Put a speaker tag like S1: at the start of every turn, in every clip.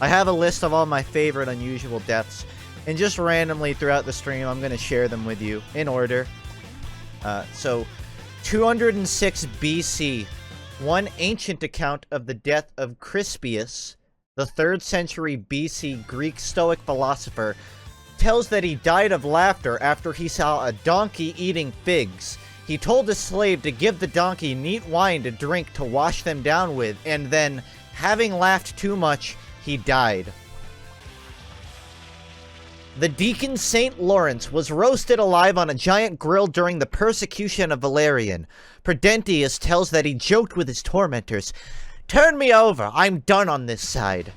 S1: I have a list of all my favorite unusual deaths, and just randomly throughout the stream, I'm going to share them with you in order. So, 206 BC, one ancient account of the death of Crispius, the 3rd century BC Greek Stoic philosopher, tells that he died of laughter after he saw a donkey eating figs. He told a slave to give the donkey neat wine to drink to wash them down with, and then, having laughed too much, he died. The deacon St. Lawrence was roasted alive on a giant grill during the persecution of Valerian. Prudentius tells that he joked with his tormentors, "Turn me over, I'm done on this side."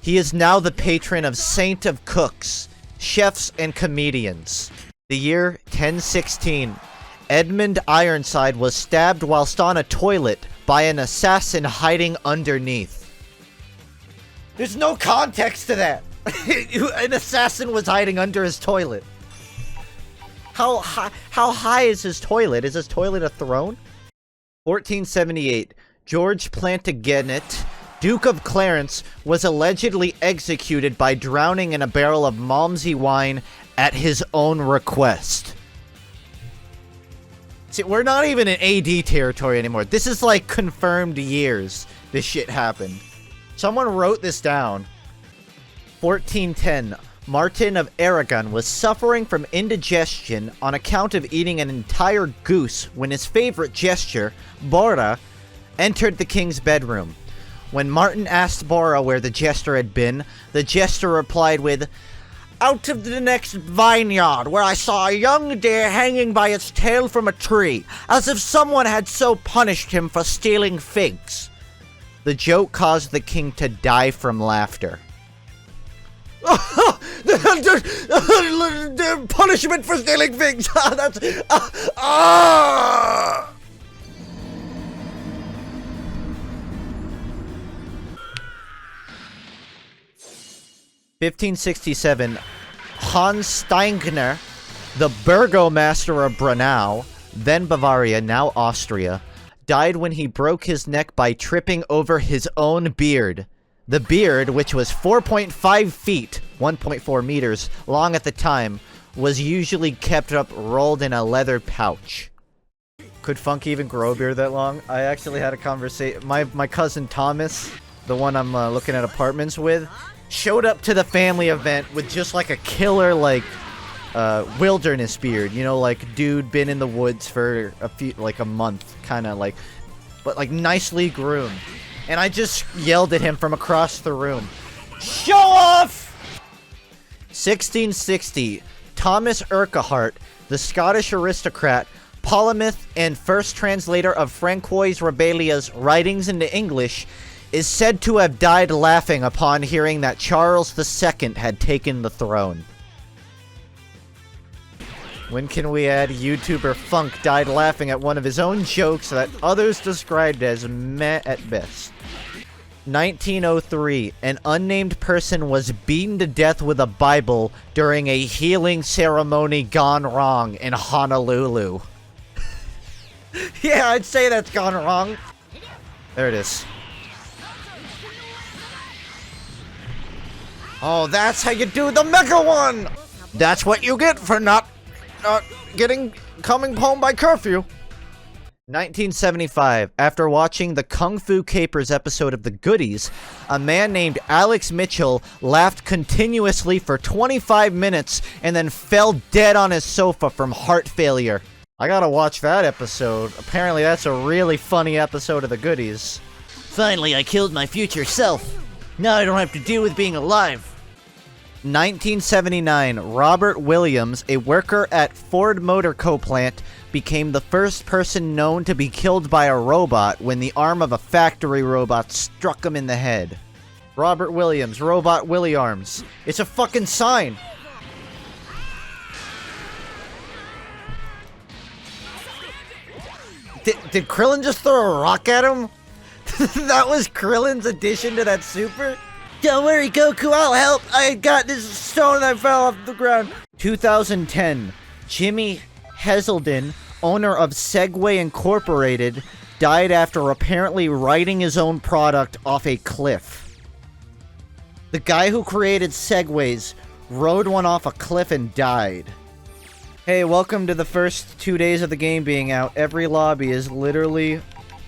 S1: He is now the patron of Saint of Cooks, chefs, and comedians. The year 1016. Edmund Ironside was stabbed whilst on a toilet by an assassin hiding underneath. There's no context to that. An assassin was hiding under his toilet. How high is his toilet? Is his toilet a throne? 1478. George Plantagenet, Duke of Clarence, was allegedly executed by drowning in a barrel of Malmsey wine at his own request. See, we're not even in AD territory anymore. This is like confirmed years this shit happened. Someone wrote this down. 1410. Martin of Aragon was suffering from indigestion on account of eating an entire goose when his favorite jester, Bora, entered the king's bedroom. When Martin asked Bora where the jester had been, the jester replied with, "Out of the next vineyard, where I saw a young deer hanging by its tail from a tree, as if someone had so punished him for stealing figs." The joke caused the king to die from laughter. The punishment for stealing figs. That's 1567. Hans Steingner, the burgomaster of Braunau, then Bavaria, now Austria, died when he broke his neck by tripping over his own beard. The beard, which was 4.5 feet, 1.4 meters, long at the time, was usually kept up rolled in a leather pouch. Could Funk even grow a beard that long? I actually had a conversation. My cousin Thomas, the one I'm looking at apartments with, showed up to the family event with just like a killer, like, wilderness beard. You know, like, dude been in the woods for a month, kind of like, but like nicely groomed. And I just yelled at him from across the room, "Show off!" 1660. Thomas Urquhart, the Scottish aristocrat, polymath, and first translator of Francois Rabelais's writings into English, is said to have died laughing upon hearing that Charles II had taken the throne. When can we add YouTuber Funk died laughing at one of his own jokes that others described as meh at best? 1903. An unnamed person was beaten to death with a Bible during a healing ceremony gone wrong in Honolulu. Yeah, I'd say that's gone wrong. There it is. Oh, that's how you do the Mega one! That's what you get for not coming home by curfew. 1975. After watching the Kung Fu Capers episode of The Goodies, a man named Alex Mitchell laughed continuously for 25 minutes and then fell dead on his sofa from heart failure. I gotta watch that episode. Apparently that's a really funny episode of The Goodies. Finally, I killed my future self. Now I don't have to deal with being alive. 1979. Robert Williams, a worker at Ford Motor Co. plant, became the first person known to be killed by a robot when the arm of a factory robot struck him in the head. Robert Williams, Robot Willie Arms. It's a fucking sign! Did Krillin just throw a rock at him? That was Krillin's addition to that super? Don't worry, Goku, I'll help! I got this stone that fell off the ground! 2010. Jimmy Heselden, owner of Segway Incorporated, died after apparently riding his own product off a cliff. The guy who created Segways rode one off a cliff and died. Hey, welcome to the first 2 days of the game being out. Every lobby is literally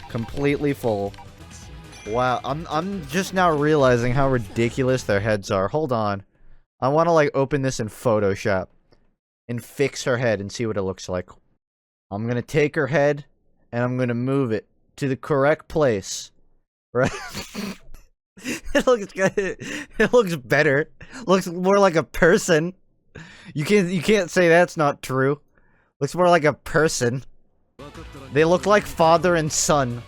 S1: completely full. Wow, I'm just now realizing how ridiculous their heads are. Hold on. I want to, like, open this in Photoshop and fix her head and see what it looks like. I'm gonna take her head and I'm gonna move it to the correct place. Right? It looks good. It looks better. Looks more like a person. You can't say that's not true. Looks more like a person. They look like father and son.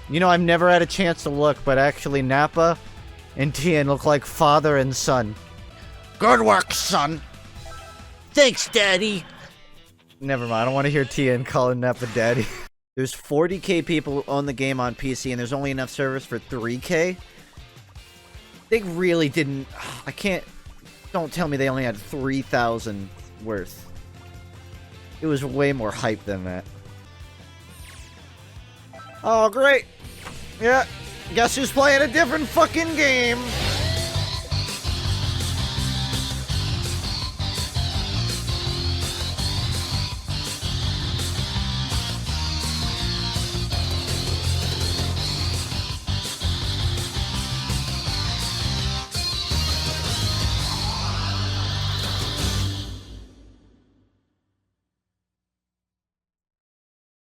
S1: You know, I've never had a chance to look, but actually Nappa and Tien look like father and son. Good work, son. Thanks, Daddy. Never mind, I don't want to hear Tien calling Nappa Daddy. There's 40k people who own the game on PC, and there's only enough servers for 3k. They really didn't... I can't... Don't tell me they only had 3,000 worth. It was way more hype than that. Oh, great. Yeah, guess who's playing a different fucking game?